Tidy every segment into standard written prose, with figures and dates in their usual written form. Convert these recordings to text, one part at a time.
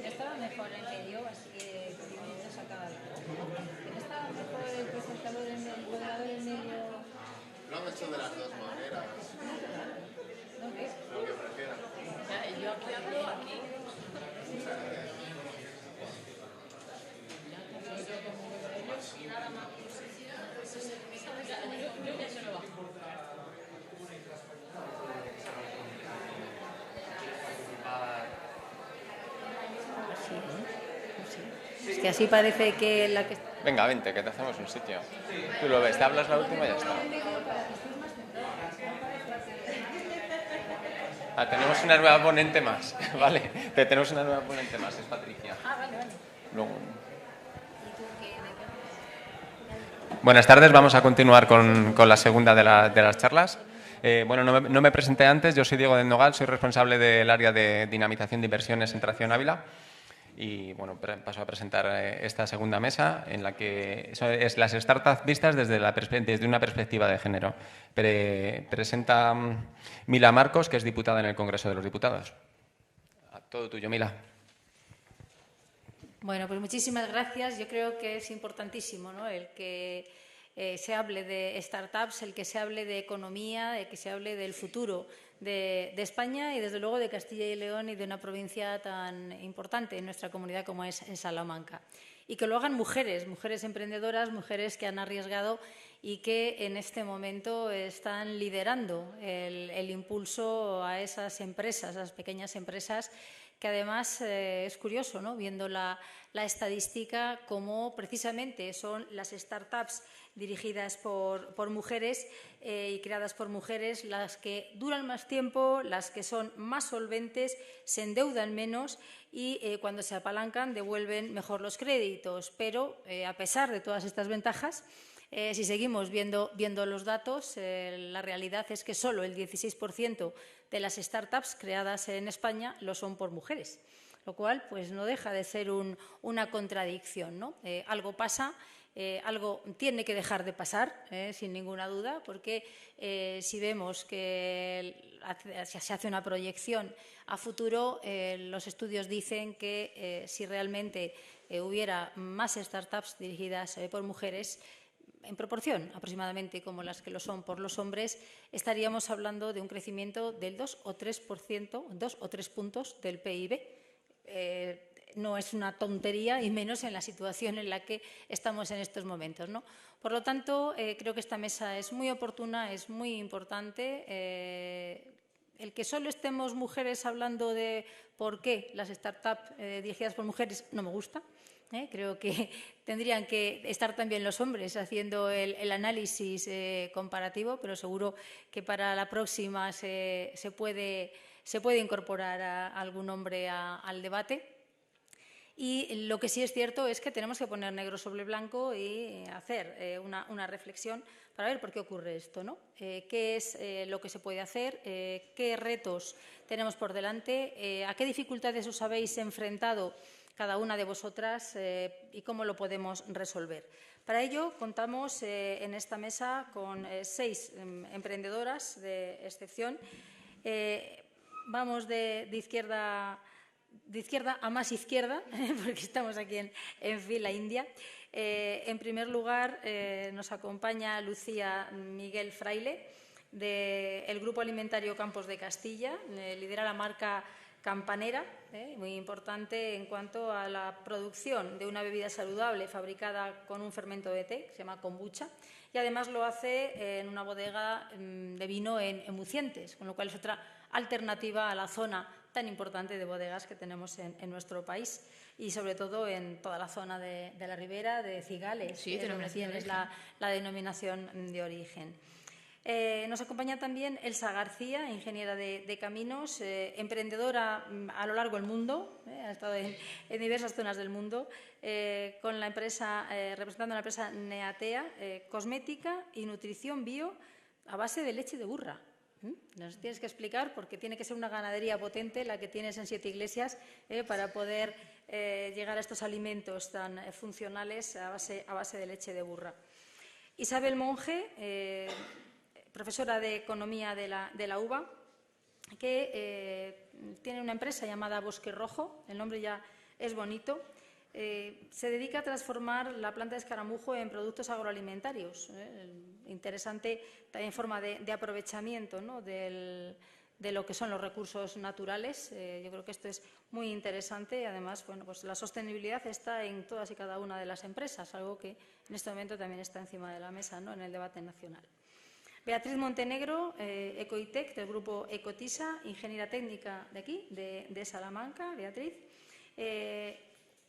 Estaba mejor en medio, así que 10 minutos a cada lado. ¿No estaba mejor el presentador en el moderador en medio? Lo han hecho de las dos maneras, No veo. lo que prefieran. Yo aquí hablo, aquí. Yo ya se lo bajo. Sí, ¿no? Sí. Es que así parece que la que... Venga, vente, que te hacemos un sitio. Tú lo ves, te hablas la última y ya está. Ah, tenemos una nueva ponente más, ¿vale? Tenemos una nueva ponente más, es Patricia. Ah, vale. Luego... ¿Y tú qué? Buenas tardes, vamos a continuar con la segunda de las charlas. Bueno, no me presenté antes, yo soy Diego del Nogal, soy responsable del área de dinamización de inversiones en Tracción Ávila. Y bueno, paso a presentar esta segunda mesa en la que es las startups vistas desde una perspectiva de género. Presenta Mila Marcos, que es diputada en el Congreso de los Diputados. Todo tuyo, Mila. Bueno, pues muchísimas gracias. Yo creo que es importantísimo, ¿no?, el que se hable de startups, el que se hable de economía, el que se hable del futuro de España y, desde luego, de Castilla y León y de una provincia tan importante en nuestra comunidad como es Salamanca. Y que lo hagan mujeres emprendedoras, mujeres que han arriesgado y que en este momento están liderando el impulso a esas empresas, a las pequeñas empresas, que además es curioso, ¿no?, viendo la estadística, cómo precisamente son las startups dirigidas por mujeres y creadas por mujeres las que duran más tiempo, las que son más solventes, se endeudan menos y cuando se apalancan devuelven mejor los créditos. Pero a pesar de todas estas ventajas, si seguimos viendo los datos, la realidad es que solo el 16% de las startups creadas en España lo son por mujeres, lo cual pues no deja de ser una contradicción, ¿no? Algo pasa, algo tiene que dejar de pasar, sin ninguna duda, porque si vemos que se hace una proyección a futuro, los estudios dicen que si realmente hubiera más startups dirigidas por mujeres, en proporción aproximadamente como las que lo son por los hombres, estaríamos hablando de un crecimiento del 2 o 3%, 2 o 3 puntos del PIB. No es una tontería, y menos en la situación en la que estamos en estos momentos, ¿no? Por lo tanto, creo que esta mesa es muy oportuna, es muy importante. El que solo estemos mujeres hablando de por qué las startups dirigidas por mujeres no me gusta. Creo que tendrían que estar también los hombres haciendo el análisis comparativo, pero seguro que para la próxima se puede incorporar a algún hombre al debate. Y lo que sí es cierto es que tenemos que poner negro sobre blanco y hacer una reflexión para ver por qué ocurre esto, ¿no? ¿Qué es lo que se puede hacer? ¿Qué retos tenemos por delante? ¿A qué dificultades os habéis enfrentado cada una de vosotras y cómo lo podemos resolver? Para ello, contamos en esta mesa con 6 emprendedoras de excepción. Vamos de izquierda a más izquierda, porque estamos aquí en fila india. En primer lugar, nos acompaña Lucía Miguel Fraile, del Grupo Alimentario Campos de Castilla. Lidera la marca Campanera, muy importante en cuanto a la producción de una bebida saludable fabricada con un fermento de té, que se llama kombucha, y además lo hace en una bodega de vino en Mucientes, con lo cual es otra alternativa a la zona tan importante de bodegas que tenemos en nuestro país, y sobre todo en toda la zona de la Ribera, de Cigales, sí, donde tienes la denominación de origen. Nos acompaña también Elsa García, ingeniera de caminos, emprendedora a lo largo del mundo, ha estado en diversas zonas del mundo, con la empresa, representando a la empresa Neatea, cosmética y nutrición bio a base de leche de burra. Nos tienes que explicar, porque tiene que ser una ganadería potente la que tienes en Siete Iglesias para poder llegar a estos alimentos tan funcionales a base de leche de burra. Isabel Monge, profesora de Economía de la UBA, que tiene una empresa llamada Bosque Rojo, el nombre ya es bonito. Se dedica a transformar la planta de escaramujo en productos agroalimentarios. Interesante también forma de aprovechamiento, ¿no?, de lo que son los recursos naturales. Yo creo que esto es muy interesante. Además, bueno, pues la sostenibilidad está en todas y cada una de las empresas, algo que en este momento también está encima de la mesa, ¿no?, en el debate nacional. Beatriz Montenegro, Ecoitec, del grupo Ecotisa, ingeniera técnica de aquí, de Salamanca. Beatriz.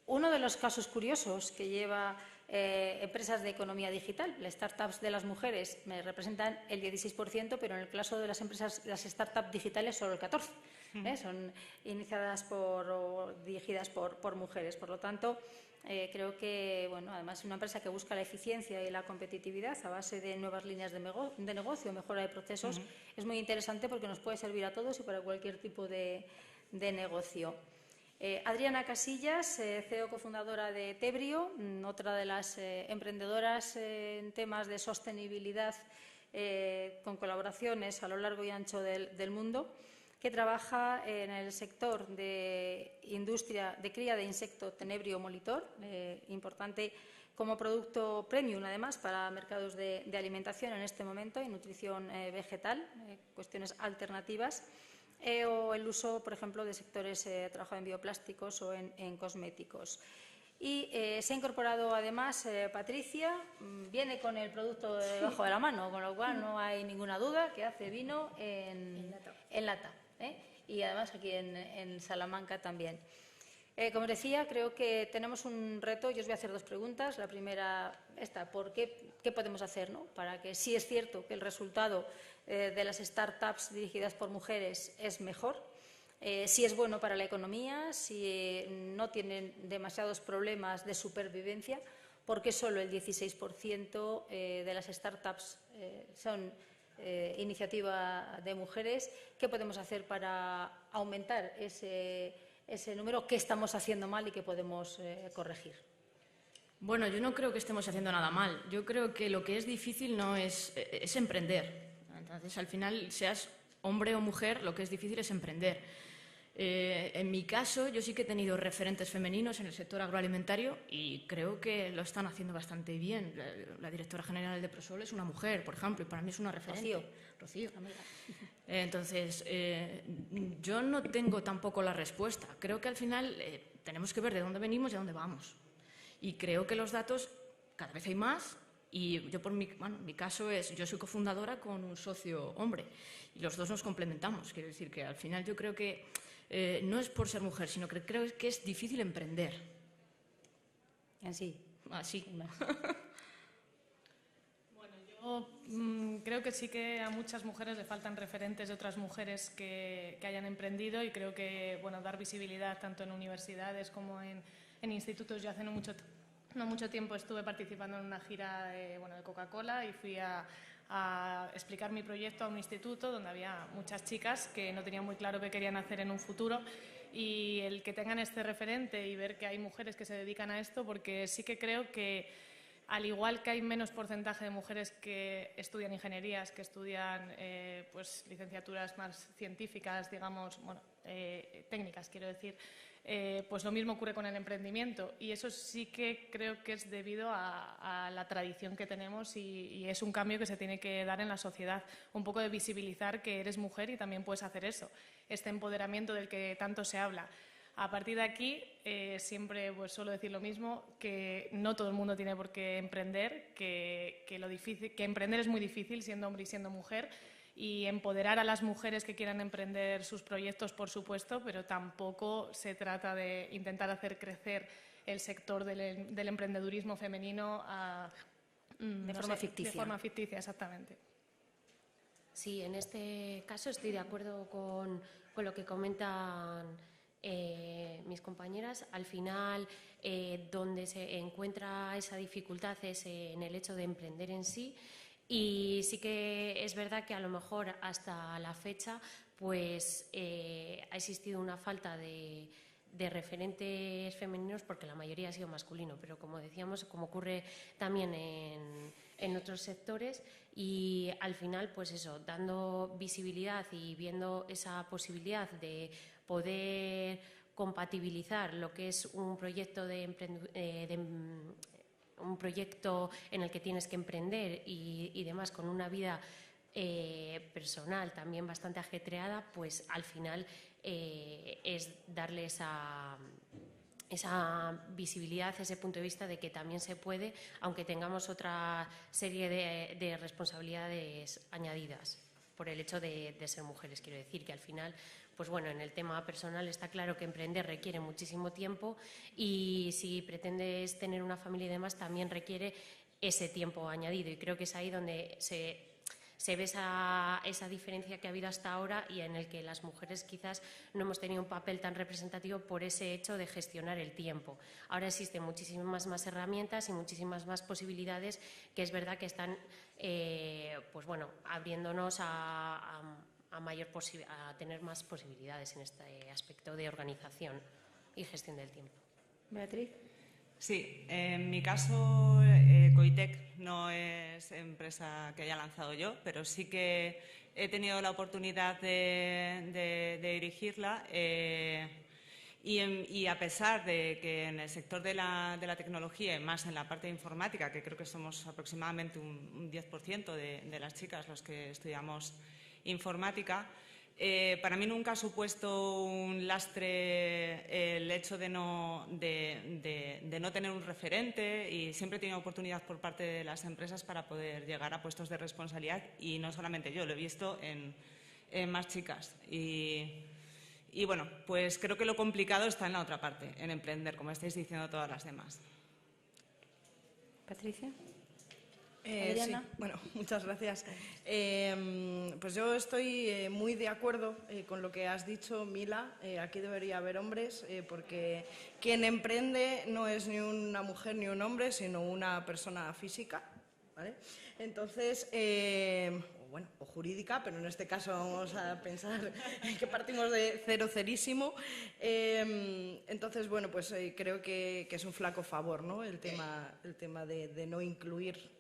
Uno de los casos curiosos que lleva empresas de economía digital, las startups de las mujeres me representan el 16%, pero en el caso de las empresas, las startups digitales, solo el 14%. Son iniciadas o dirigidas por mujeres. Por lo tanto, creo que, bueno, además es una empresa que busca la eficiencia y la competitividad a base de nuevas líneas de negocio, mejora de procesos. Es muy interesante porque nos puede servir a todos y para cualquier tipo de negocio. Adriana Casillas, CEO cofundadora de Tebrio, otra de las emprendedoras en temas de sostenibilidad con colaboraciones a lo largo y ancho del mundo, que trabaja en el sector de industria de cría de insecto Tenebrio molitor, importante como producto premium, además, para mercados de alimentación en este momento y nutrición vegetal, cuestiones alternativas. O el uso, por ejemplo, de sectores de trabajo en bioplásticos o en cosméticos. Y se ha incorporado además Patricia, viene con el producto debajo de la mano, con lo cual no hay ninguna duda que hace vino en lata. Y además aquí en Salamanca también. Como os decía, creo que tenemos un reto. Yo os voy a hacer dos preguntas. La primera, ¿qué podemos hacer, ¿no?, para que sí es cierto que el resultado de las startups dirigidas por mujeres es mejor, si es bueno para la economía, si no tienen demasiados problemas de supervivencia, porque solo el 16% de las startups son iniciativa de mujeres. ¿Qué podemos hacer para aumentar ese número? ¿Qué estamos haciendo mal y qué podemos corregir? Bueno, yo no creo que estemos haciendo nada mal. Yo creo que lo que es difícil no es emprender. Entonces, al final, seas hombre o mujer, lo que es difícil es emprender. En mi caso, yo sí que he tenido referentes femeninos en el sector agroalimentario y creo que lo están haciendo bastante bien. La directora general de Prosol es una mujer, por ejemplo, y para mí es una referente. Rocío. Entonces, yo no tengo tampoco la respuesta. Creo que al final tenemos que ver de dónde venimos y a dónde vamos. Y creo que los datos, cada vez hay más. Y yo, mi caso es, yo soy cofundadora con un socio hombre y los dos nos complementamos. Quiero decir que al final yo creo que no es por ser mujer, sino que creo que es difícil emprender. Así. Bueno, yo creo que sí que a muchas mujeres le faltan referentes de otras mujeres que hayan emprendido y creo que, bueno, dar visibilidad tanto en universidades como en institutos. Yo hace no mucho tiempo estuve participando en una gira de Coca-Cola y fui a explicar mi proyecto a un instituto donde había muchas chicas que no tenían muy claro qué querían hacer en un futuro, y el que tengan este referente y ver que hay mujeres que se dedican a esto, porque sí que creo que al igual que hay menos porcentaje de mujeres que estudian ingenierías, que estudian pues licenciaturas más científicas, digamos, técnicas, quiero decir, pues lo mismo ocurre con el emprendimiento, y eso sí que creo que es debido a la tradición que tenemos y es un cambio que se tiene que dar en la sociedad, un poco de visibilizar que eres mujer y también puedes hacer eso, este empoderamiento del que tanto se habla. A partir de aquí, siempre pues, suelo decir lo mismo, que no todo el mundo tiene por qué emprender, que emprender es muy difícil siendo hombre y siendo mujer, y empoderar a las mujeres que quieran emprender sus proyectos, por supuesto, pero tampoco se trata de intentar hacer crecer el sector del emprendedurismo femenino de forma ficticia. De forma ficticia, exactamente. Sí, en este caso estoy de acuerdo con lo que comentan mis compañeras. Al final, donde se encuentra esa dificultad es en el hecho de emprender en sí. Y sí que es verdad que a lo mejor hasta la fecha pues ha existido una falta de de referentes femeninos, porque la mayoría ha sido masculino, pero como decíamos, como ocurre también en otros sectores, y al final, pues eso, dando visibilidad y viendo esa posibilidad de poder compatibilizar lo que es un proyecto un proyecto en el que tienes que emprender y demás, con una vida personal también bastante ajetreada, pues al final es darle esa visibilidad, ese punto de vista de que también se puede, aunque tengamos otra serie de responsabilidades añadidas por el hecho de ser mujeres. Quiero decir que al final, pues bueno, en el tema personal está claro que emprender requiere muchísimo tiempo, y si pretendes tener una familia y demás también requiere ese tiempo añadido, y creo que es ahí donde se ve esa diferencia que ha habido hasta ahora, y en el que las mujeres quizás no hemos tenido un papel tan representativo por ese hecho de gestionar el tiempo. Ahora existen muchísimas más herramientas y muchísimas más posibilidades, que es verdad que están pues bueno, abriéndonos a tener más posibilidades en este aspecto de organización y gestión del tiempo. Beatriz. Sí, en mi caso, Coitec no es empresa que haya lanzado yo, pero sí que he tenido la oportunidad de dirigirla, y a pesar de que en el sector de la tecnología, y más en la parte de informática, que creo que somos aproximadamente un 10% de las chicas los que estudiamos informática, para mí nunca ha supuesto un lastre el hecho de no tener un referente, y siempre he tenido oportunidad por parte de las empresas para poder llegar a puestos de responsabilidad, y no solamente yo, lo he visto en más chicas. Y bueno, pues creo que lo complicado está en la otra parte, en emprender, como estáis diciendo todas las demás. Patricia. Sí, bueno, muchas gracias. Pues yo estoy muy de acuerdo con lo que has dicho, Mila. Aquí debería haber hombres, porque quien emprende no es ni una mujer ni un hombre, sino una persona física, ¿vale? Entonces, o jurídica, pero en este caso vamos a pensar que partimos de cerísimo. Entonces, bueno, pues creo que es un flaco favor, ¿no? El tema de no incluir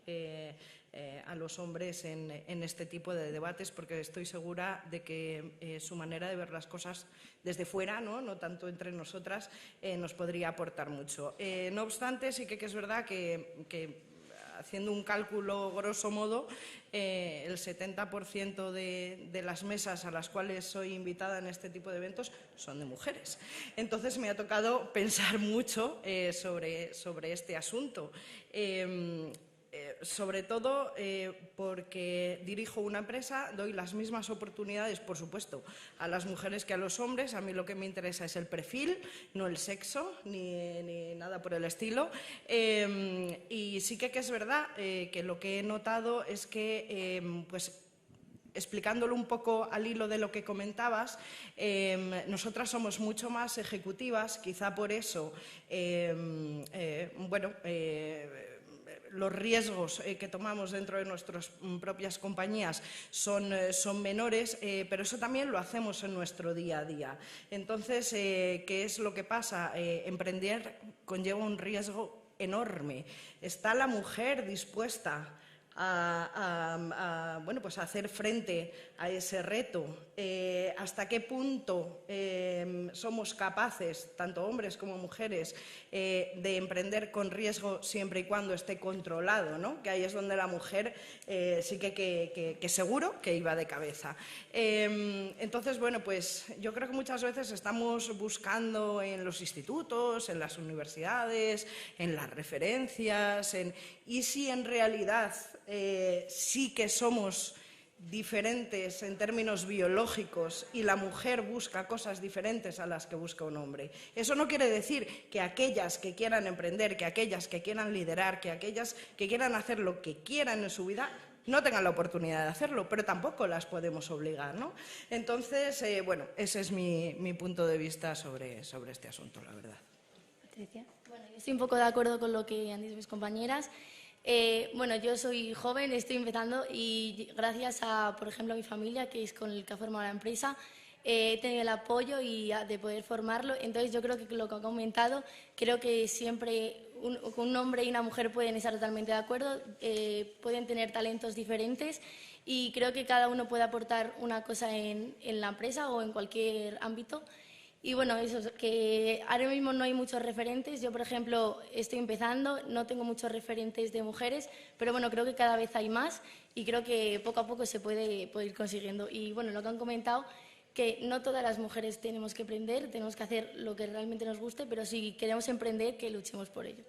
a los hombres en este tipo de debates, porque estoy segura de que su manera de ver las cosas desde fuera, no tanto entre nosotras, nos podría aportar mucho. No obstante, sí que es verdad que haciendo un cálculo grosso modo, el 70% de las mesas a las cuales soy invitada en este tipo de eventos son de mujeres. Entonces me ha tocado pensar mucho sobre este asunto. Sobre todo porque dirijo una empresa, doy las mismas oportunidades, por supuesto, a las mujeres que a los hombres. A mí lo que me interesa es el perfil, no el sexo, ni nada por el estilo. Y sí que es verdad que lo que he notado es que, pues, explicándolo un poco al hilo de lo que comentabas, nosotras somos mucho más ejecutivas, quizá por eso, los riesgos que tomamos dentro de nuestras propias compañías son menores, pero eso también lo hacemos en nuestro día a día. Entonces, ¿qué es lo que pasa? Emprender conlleva un riesgo enorme. ¿Está la mujer dispuesta a hacer frente a ese reto? ¿Hasta qué punto somos capaces, tanto hombres como mujeres, de emprender con riesgo siempre y cuando esté controlado, ¿no? Que ahí es donde la mujer sí que seguro que iba de cabeza. Entonces, bueno, pues yo creo que muchas veces estamos buscando en los institutos, en las universidades, en las referencias, y si en realidad sí que somos diferentes en términos biológicos y la mujer busca cosas diferentes a las que busca un hombre. Eso no quiere decir que aquellas que quieran emprender, que aquellas que quieran liderar, que aquellas que quieran hacer lo que quieran en su vida no tengan la oportunidad de hacerlo, pero tampoco las podemos obligar, ¿no? Entonces, ese es mi punto de vista sobre este asunto, la verdad. Patricia. Bueno, yo estoy un poco de acuerdo con lo que han dicho mis compañeras. Yo soy joven, estoy empezando, y gracias a, por ejemplo, a mi familia, que es con el que ha formado la empresa, he tenido el apoyo de poder formarlo. Entonces yo creo que lo que ha comentado, creo que siempre un hombre y una mujer pueden estar totalmente de acuerdo, pueden tener talentos diferentes y creo que cada uno puede aportar una cosa en la empresa o en cualquier ámbito. Y bueno, eso, que ahora mismo no hay muchos referentes. Yo, por ejemplo, estoy empezando, no tengo muchos referentes de mujeres, pero bueno, creo que cada vez hay más y creo que poco a poco se puede ir consiguiendo. Y bueno, lo que han comentado, que no todas las mujeres tenemos que emprender, tenemos que hacer lo que realmente nos guste, pero si queremos emprender, que luchemos por ello.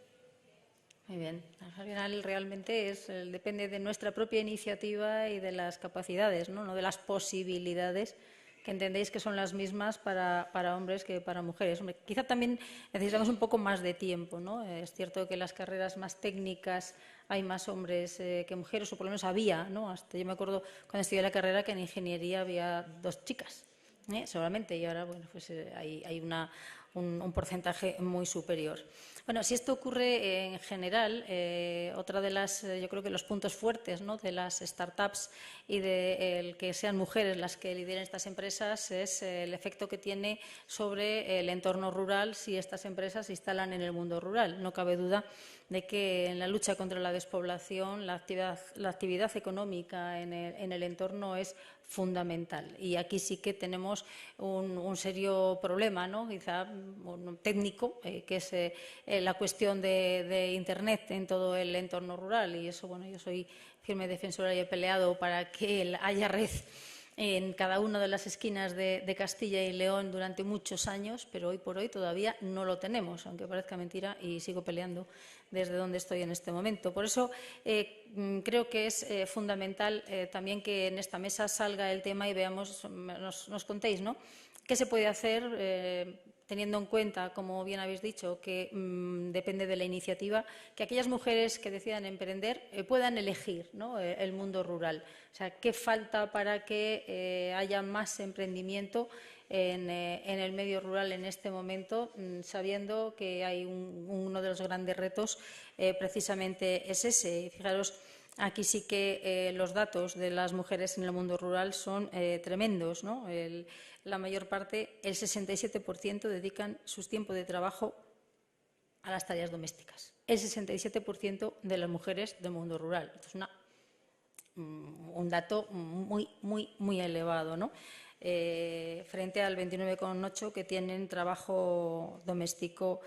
Muy bien. Al final realmente depende de nuestra propia iniciativa y de las capacidades, no de las posibilidades, que entendéis que son las mismas para hombres que para mujeres. Hombre, quizá también necesitamos un poco más de tiempo, ¿no? Es cierto que en las carreras más técnicas hay más hombres que mujeres, o por lo menos había, ¿no? Hasta yo me acuerdo cuando estudié la carrera que en ingeniería había 2 chicas, solamente, y ahora bueno, pues hay un porcentaje muy superior. Bueno, si esto ocurre en general, otra de yo creo que los puntos fuertes, ¿no?, de las startups y de el que sean mujeres las que lideren estas empresas es el efecto que tiene sobre el entorno rural si estas empresas se instalan en el mundo rural. No cabe duda de que en la lucha contra la despoblación la actividad económica en el entorno es fundamental. Y aquí sí que tenemos un serio problema, ¿no?, quizá técnico, que es la cuestión de Internet en todo el entorno rural. Y eso, bueno, yo soy firme defensora y he peleado para que haya red en cada una de las esquinas de Castilla y León durante muchos años, pero hoy por hoy todavía no lo tenemos, aunque parezca mentira, y sigo peleando desde donde estoy en este momento. Por eso creo que es fundamental también que en esta mesa salga el tema y veamos, nos contéis, ¿no?, qué se puede hacer teniendo en cuenta, como bien habéis dicho, que depende de la iniciativa, que aquellas mujeres que decidan emprender puedan elegir, ¿no?, el mundo rural. O sea, ¿qué falta para que haya más emprendimiento en el medio rural en este momento, sabiendo que hay uno de los grandes retos precisamente es ese? Fijaros, aquí sí que los datos de las mujeres en el mundo rural son tremendos, ¿no? La mayor parte, el 67%, dedican sus tiempos de trabajo a las tareas domésticas. El 67% de las mujeres del mundo rural. Esto es un dato muy, muy, muy elevado, ¿no?, frente al 29,8% que tienen trabajo doméstico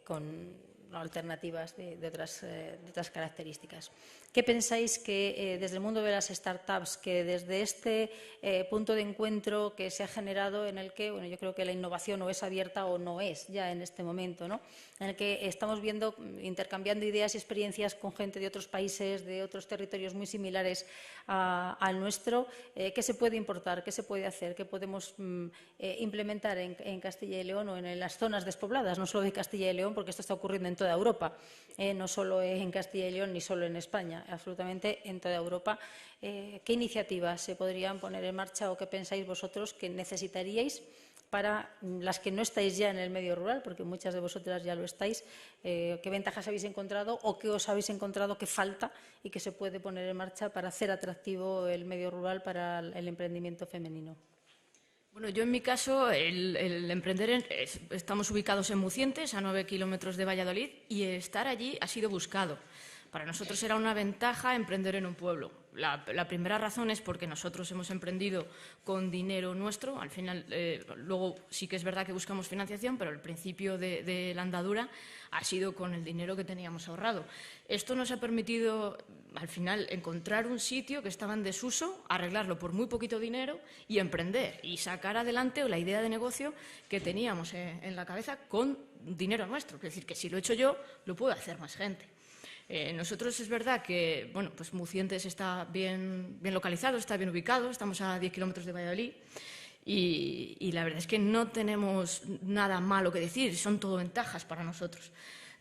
con alternativas de otras características. ¿Qué pensáis que desde el mundo de las startups, que desde este punto de encuentro que se ha generado en el que, bueno, yo creo que la innovación o es abierta o no es ya en este momento, ¿no?, en el que estamos viendo, intercambiando ideas y experiencias con gente de otros países, de otros territorios muy similares al nuestro, qué se puede importar, qué se puede hacer, qué podemos implementar en Castilla y León o en las zonas despobladas, no solo de Castilla y León, porque esto está ocurriendo en toda Europa, no solo en Castilla y León ni solo en España, absolutamente en toda Europa. ¿Qué iniciativas se podrían poner en marcha o qué pensáis vosotros que necesitaríais para las que no estáis ya en el medio rural, porque muchas de vosotras ya lo estáis? ¿Qué ventajas habéis encontrado o qué os habéis encontrado que falta y que se puede poner en marcha para hacer atractivo el medio rural para el emprendimiento femenino? Bueno, yo en mi caso, el emprender, estamos ubicados en Mucientes, a 9 kilómetros de Valladolid, y estar allí ha sido buscado. Para nosotros era una ventaja emprender en un pueblo. La primera razón es porque nosotros hemos emprendido con dinero nuestro. Al final, luego sí que es verdad que buscamos financiación, pero el principio de la andadura ha sido con el dinero que teníamos ahorrado. Esto nos ha permitido, al final, encontrar un sitio que estaba en desuso, arreglarlo por muy poquito dinero y emprender y sacar adelante la idea de negocio que teníamos en la cabeza con dinero nuestro. Es decir, que si lo he hecho yo, lo puede hacer más gente. Nosotros es verdad que, bueno, pues Mucientes está bien localizado, está bien ubicado, estamos a 10 kilómetros de Valladolid y la verdad es que no tenemos nada malo que decir, son todo ventajas para nosotros.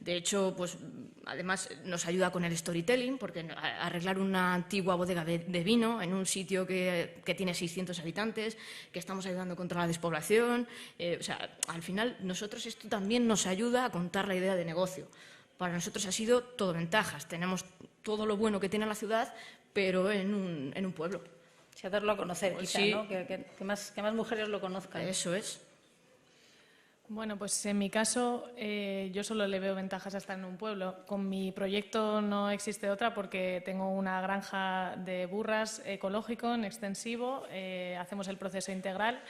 De hecho, pues además nos ayuda con el storytelling, porque arreglar una antigua bodega de vino en un sitio que tiene 600 habitantes, que estamos ayudando contra la despoblación, o sea, al final nosotros esto también nos ayuda a contar la idea de negocio. Para nosotros ha sido todo ventajas. Tenemos todo lo bueno que tiene la ciudad, pero en un pueblo. O sea, darlo a conocer, Pues quizá, sí. ¿no? Que más mujeres lo conozcan. Eso es. Bueno, pues en mi caso yo solo le veo ventajas a estar en un pueblo. Con mi proyecto no existe otra porque tengo una granja de burras ecológico en extensivo, hacemos el proceso integral,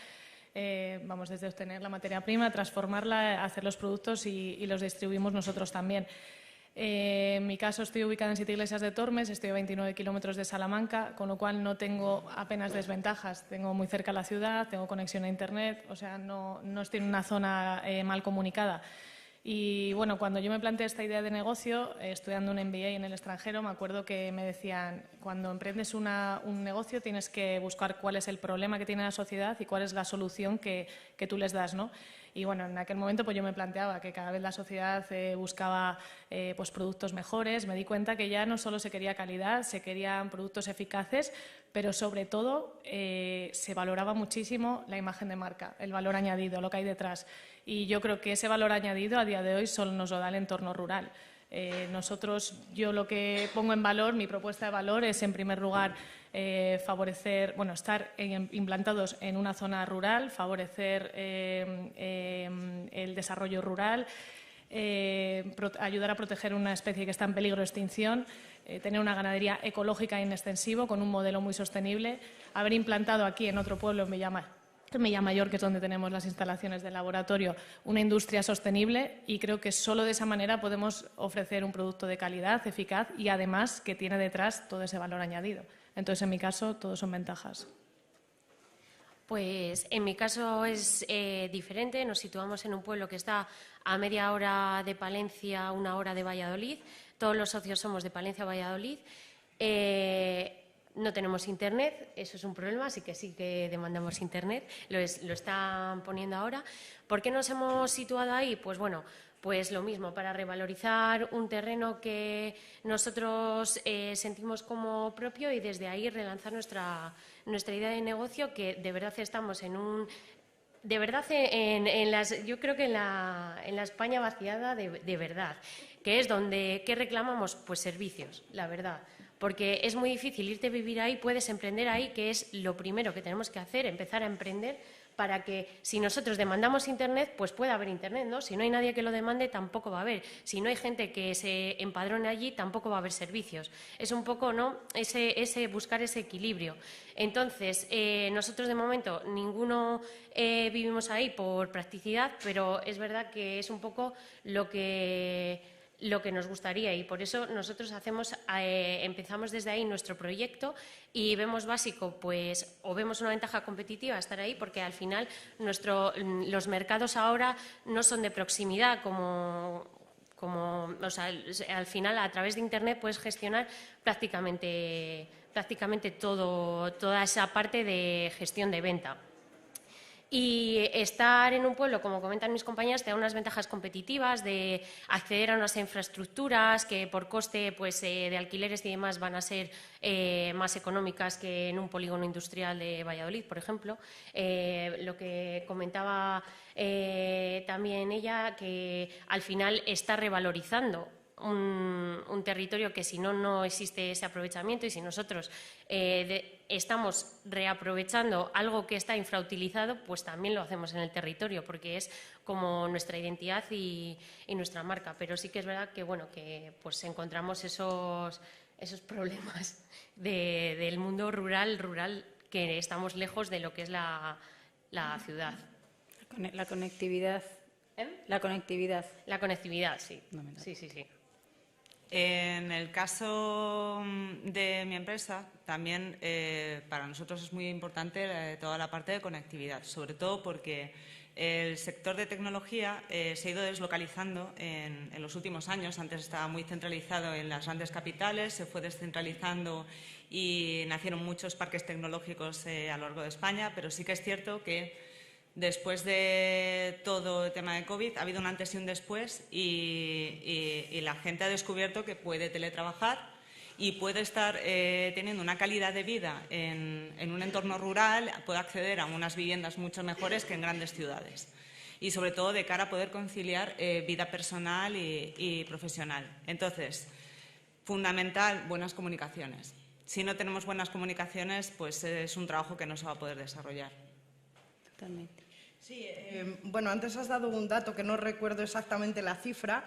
vamos desde obtener la materia prima, transformarla, hacer los productos y los distribuimos nosotros también. En mi caso estoy ubicada en Siete Iglesias de Tormes, estoy a 29 kilómetros de Salamanca, con lo cual no tengo apenas desventajas. Tengo muy cerca la ciudad, tengo conexión a Internet, o sea, no estoy en una zona mal comunicada. Y bueno, cuando yo me planteé esta idea de negocio, estudiando un MBA en el extranjero, me acuerdo que me decían, cuando emprendes un negocio tienes que buscar cuál es el problema que tiene la sociedad y cuál es la solución que tú les das, ¿no? Y bueno, en aquel momento pues yo me planteaba que cada vez la sociedad buscaba pues productos mejores. Me di cuenta que ya no solo se quería calidad, se querían productos eficaces, pero sobre todo se valoraba muchísimo la imagen de marca, el valor añadido, lo que hay detrás. Y yo creo que ese valor añadido a día de hoy solo nos lo da el entorno rural. Yo lo que pongo en valor, mi propuesta de valor es en primer lugar favorecer, bueno, estar implantados en una zona rural, favorecer el desarrollo rural, ayudar a proteger una especie que está en peligro de extinción, tener una ganadería ecológica en extensivo con un modelo muy sostenible, haber implantado aquí en otro pueblo, en Villamayor, que es donde tenemos las instalaciones del laboratorio, una industria sostenible, y creo que solo de esa manera podemos ofrecer un producto de calidad, eficaz y además que tiene detrás todo ese valor añadido. Entonces, en mi caso, todos son ventajas. Pues en mi caso es diferente. Nos situamos en un pueblo que está a media hora de Palencia, 1 hora de Valladolid. Todos los socios somos de Palencia a Valladolid. No tenemos Internet, eso es un problema, así que demandamos Internet, lo están poniendo ahora. ¿Por qué nos hemos situado ahí? Pues bueno, pues lo mismo, para revalorizar un terreno que nosotros sentimos como propio y desde ahí relanzar nuestra idea de negocio, que de verdad estamos en un... De verdad, yo creo que en la España vaciada de verdad, que es donde, ¿qué reclamamos? Pues servicios, la verdad. Porque es muy difícil irte a vivir ahí, puedes emprender ahí, que es lo primero que tenemos que hacer, empezar a emprender para que si nosotros demandamos Internet, pues pueda haber Internet, ¿no? Si no hay nadie que lo demande, tampoco va a haber. Si no hay gente que se empadrone allí, tampoco va a haber servicios. Es un poco, ¿no?, buscar ese equilibrio. Entonces, nosotros de momento ninguno vivimos ahí por practicidad, pero es verdad que es un poco lo que nos gustaría, y por eso nosotros empezamos desde ahí nuestro proyecto y vemos básico, pues, o vemos una ventaja competitiva estar ahí, porque al final los mercados ahora no son de proximidad o sea, al final a través de Internet puedes gestionar prácticamente toda esa parte de gestión de venta. Y estar en un pueblo, como comentan mis compañeras, te da unas ventajas competitivas de acceder a unas infraestructuras que por coste pues, de alquileres y demás van a ser más económicas que en un polígono industrial de Valladolid, por ejemplo. Lo que comentaba también ella, que al final está revalorizando un territorio que si no existe ese aprovechamiento, y si nosotros estamos reaprovechando algo que está infrautilizado, pues también lo hacemos en el territorio, porque es como nuestra identidad y nuestra marca. Pero sí que es verdad que, bueno, que pues encontramos esos problemas del mundo rural, que estamos lejos de lo que es la ciudad. La conectividad. La conectividad. La conectividad, sí. Sí. En el caso de mi empresa, también para nosotros es muy importante toda la parte de conectividad, sobre todo porque el sector de tecnología se ha ido deslocalizando en los últimos años. Antes estaba muy centralizado en las grandes capitales, se fue descentralizando y nacieron muchos parques tecnológicos a lo largo de España, pero sí que es cierto que después de todo el tema de COVID ha habido un antes y un después, y la gente ha descubierto que puede teletrabajar y puede estar teniendo una calidad de vida en un entorno rural, puede acceder a unas viviendas mucho mejores que en grandes ciudades. Y sobre todo de cara a poder conciliar vida personal y profesional. Entonces, fundamental, buenas comunicaciones. si no tenemos buenas comunicaciones, pues es un trabajo que no se va a poder desarrollar. Totalmente. Sí, bueno, antes has dado un dato que no recuerdo exactamente la cifra,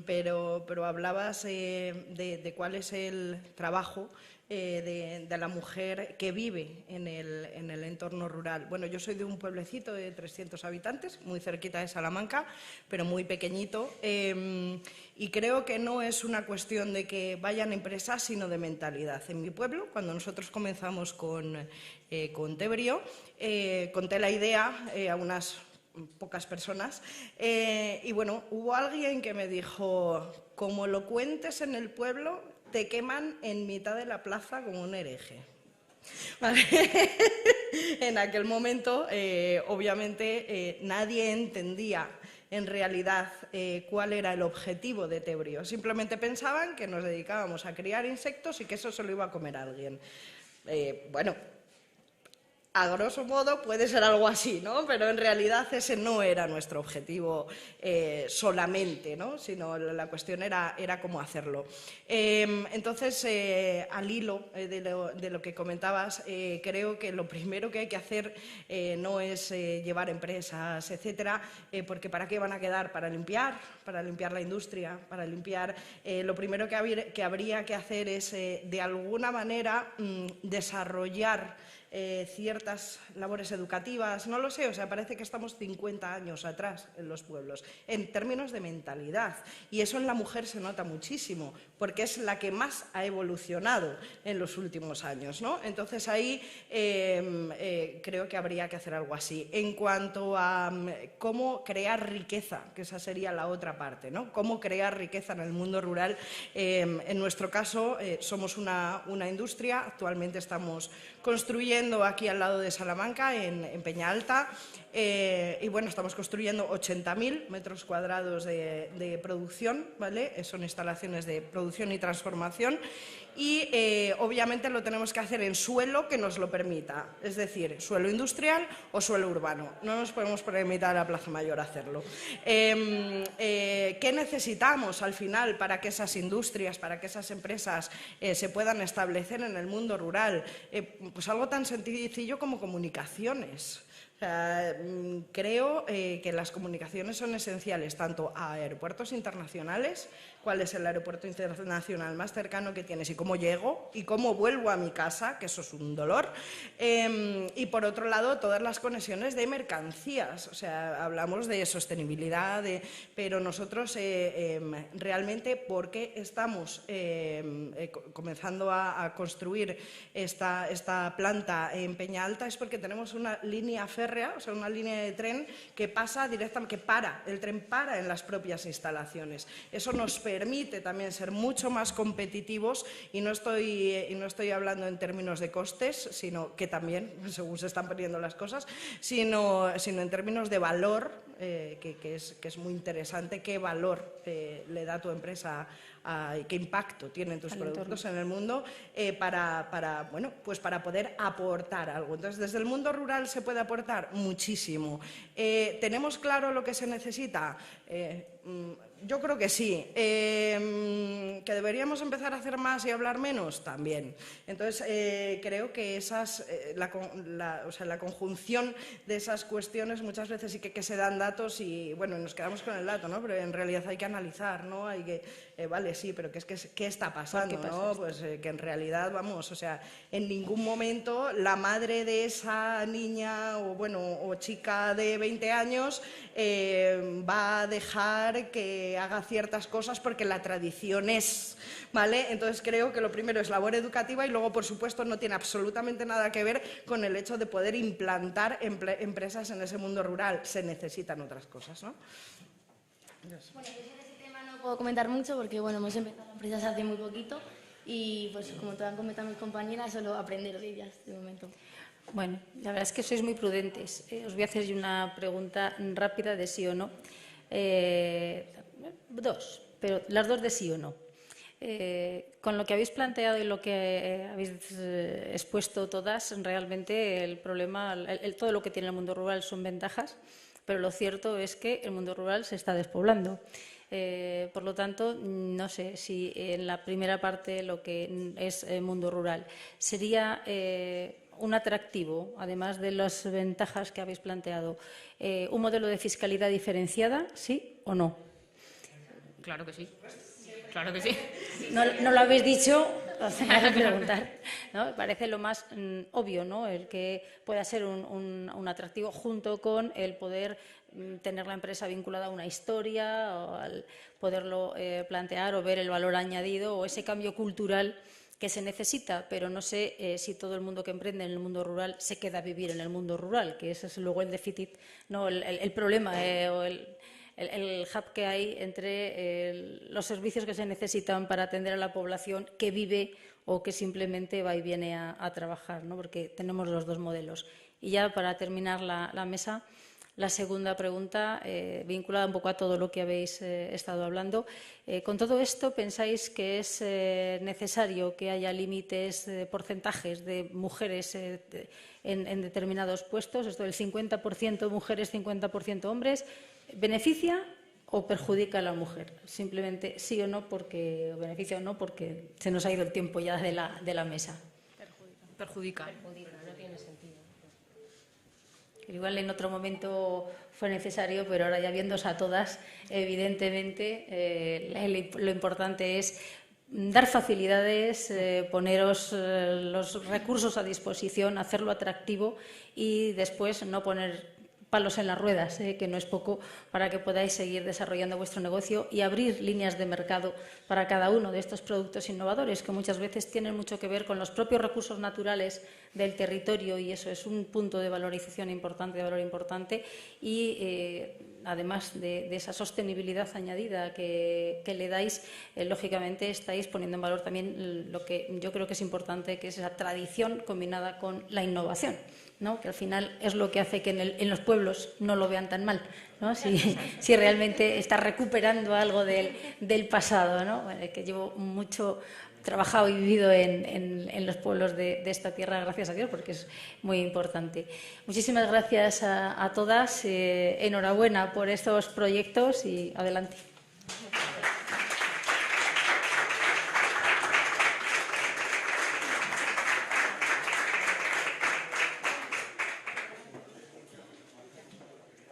pero hablabas de cuál es el trabajo de la mujer que vive en el entorno rural. Bueno, yo soy de un pueblecito de 300 habitantes, muy cerquita de Salamanca, pero muy pequeñito, y creo que no es una cuestión de que vayan empresas, sino de mentalidad. En mi pueblo, cuando nosotros comenzamos con Tebrio, conté la idea a unas pocas personas y bueno, hubo alguien que me dijo: como lo cuentes en el pueblo, te queman en mitad de la plaza como un hereje. ¿Vale? En aquel momento, obviamente, nadie entendía en realidad cuál era el objetivo de Tebrio. Simplemente pensaban que nos dedicábamos a criar insectos y que eso se lo iba a comer alguien. Bueno, a grosso modo puede ser algo así, ¿no? Pero en realidad ese no era nuestro objetivo solamente, ¿no? Sino la cuestión era cómo hacerlo. Entonces, al hilo de lo que comentabas, creo que lo primero que hay que hacer no es llevar empresas, etcétera, porque ¿para qué van a quedar? Para limpiar la industria, para limpiar. Lo primero que habría que hacer es, de alguna manera, desarrollar ciertas labores educativas, no lo sé, o sea, parece que estamos 50 años atrás en los pueblos, en términos de mentalidad, y eso en la mujer se nota muchísimo, porque es la que más ha evolucionado en los últimos años, ¿no? Entonces ahí creo que habría que hacer algo así. En cuanto a cómo crear riqueza, que esa sería la otra parte, ¿no? Cómo crear riqueza en el mundo rural, en nuestro caso somos una industria, actualmente estamos construyendo aquí al lado de Salamanca, en Peña Alta, y bueno, estamos construyendo 80.000 metros cuadrados de producción, ¿vale? Son instalaciones de producción y transformación, y obviamente lo tenemos que hacer en suelo que nos lo permita, es decir, suelo industrial o suelo urbano. No nos podemos permitir a la Plaza Mayor hacerlo. ¿Qué necesitamos al final para que esas industrias, para que esas empresas se puedan establecer en el mundo rural? Pues algo tan sencillo como comunicaciones. O sea, creo que las comunicaciones son esenciales tanto a aeropuertos internacionales, cuál es el aeropuerto internacional más cercano que tienes y cómo llego y cómo vuelvo a mi casa, que eso es un dolor, y por otro lado todas las conexiones de mercancías. O sea, hablamos de sostenibilidad, pero nosotros realmente, ¿por qué estamos comenzando a construir esta planta en Peña Alta? Es porque tenemos una línea férrea, o sea, una línea de tren que pasa directamente, el tren para en las propias instalaciones. Eso nos permite también ser mucho más competitivos, y no estoy hablando en términos de costes, sino que también, según se están poniendo las cosas, sino en términos de valor, que es muy interesante, qué valor le da tu empresa y qué impacto tienen tus productos en el mundo, para poder aportar algo. Entonces, desde el mundo rural se puede aportar muchísimo. ¿Tenemos claro lo que se necesita? Yo creo que sí. ¿Que deberíamos empezar a hacer más y hablar menos? También. Entonces, creo que la conjunción de esas cuestiones muchas veces sí que se dan datos y, bueno, nos quedamos con el dato, ¿no? Pero en realidad hay que analizar, ¿no? Hay que, vale, sí, pero ¿qué está pasando? ¿Qué pasa, ¿no? Pues que en realidad, vamos, o sea, en ningún momento la madre de esa niña o chica de 20 años va a dejar que haga ciertas cosas porque la tradición es, ¿vale? Entonces creo que lo primero es labor educativa y luego, por supuesto, no tiene absolutamente nada que ver con el hecho de poder implantar empresas en ese mundo rural. Se necesitan otras cosas, ¿no? Bueno, pues en ese tema no puedo comentar mucho porque, bueno, hemos empezado empresas hace muy poquito y, pues, como te han comentado mis compañeras, solo aprender de ellas de momento. Bueno, la verdad es que sois muy prudentes. Os voy a hacer una pregunta rápida de sí o no. Dos, pero las dos de sí o no. Con lo que habéis planteado y lo que habéis expuesto todas, realmente el problema, todo lo que tiene el mundo rural son ventajas, pero lo cierto es que el mundo rural se está despoblando. Por lo tanto, no sé si en la primera parte lo que es mundo rural sería un atractivo, además de las ventajas que habéis planteado, un modelo de fiscalidad diferenciada, ¿sí o no? Claro que sí. Claro que sí. No lo habéis dicho, o sea, hay que preguntar, ¿no? Me parece lo más obvio, ¿no? El que pueda ser un atractivo junto con el poder tener la empresa vinculada a una historia, o al poderlo plantear o ver el valor añadido o ese cambio cultural que se necesita, pero no sé si todo el mundo que emprende en el mundo rural se queda a vivir en el mundo rural, que ese es luego el déficit, no el problema o el hub que hay entre los servicios que se necesitan para atender a la población que vive o que simplemente va y viene a trabajar, ¿no? Porque tenemos los dos modelos. Y ya para terminar la mesa, la segunda pregunta, vinculada un poco a todo lo que habéis estado hablando. Con todo esto, ¿pensáis que es necesario que haya límites, porcentajes de mujeres en determinados puestos? Esto del 50% mujeres, 50% hombres. ¿Beneficia o perjudica a la mujer? Simplemente sí o no, porque o beneficia o no, porque se nos ha ido el tiempo ya de la mesa. Perjudica. No tiene sentido. Igual en otro momento fue necesario, pero ahora ya viéndose a todas, evidentemente lo importante es dar facilidades, poneros los recursos a disposición, hacerlo atractivo y después no poner palos en las ruedas, que no es poco, para que podáis seguir desarrollando vuestro negocio y abrir líneas de mercado para cada uno de estos productos innovadores, que muchas veces tienen mucho que ver con los propios recursos naturales del territorio, y eso es un punto de valorización importante, de valor importante, y además de esa sostenibilidad añadida que le dais, lógicamente estáis poniendo en valor también lo que yo creo que es importante, que es esa tradición combinada con la innovación, ¿no? Que al final es lo que hace que en los pueblos no lo vean tan mal, ¿no? Si realmente está recuperando algo del pasado, ¿no? Bueno, que llevo mucho trabajado y vivido en los pueblos de esta tierra, gracias a Dios, porque es muy importante. Muchísimas gracias a todas, enhorabuena por estos proyectos y adelante.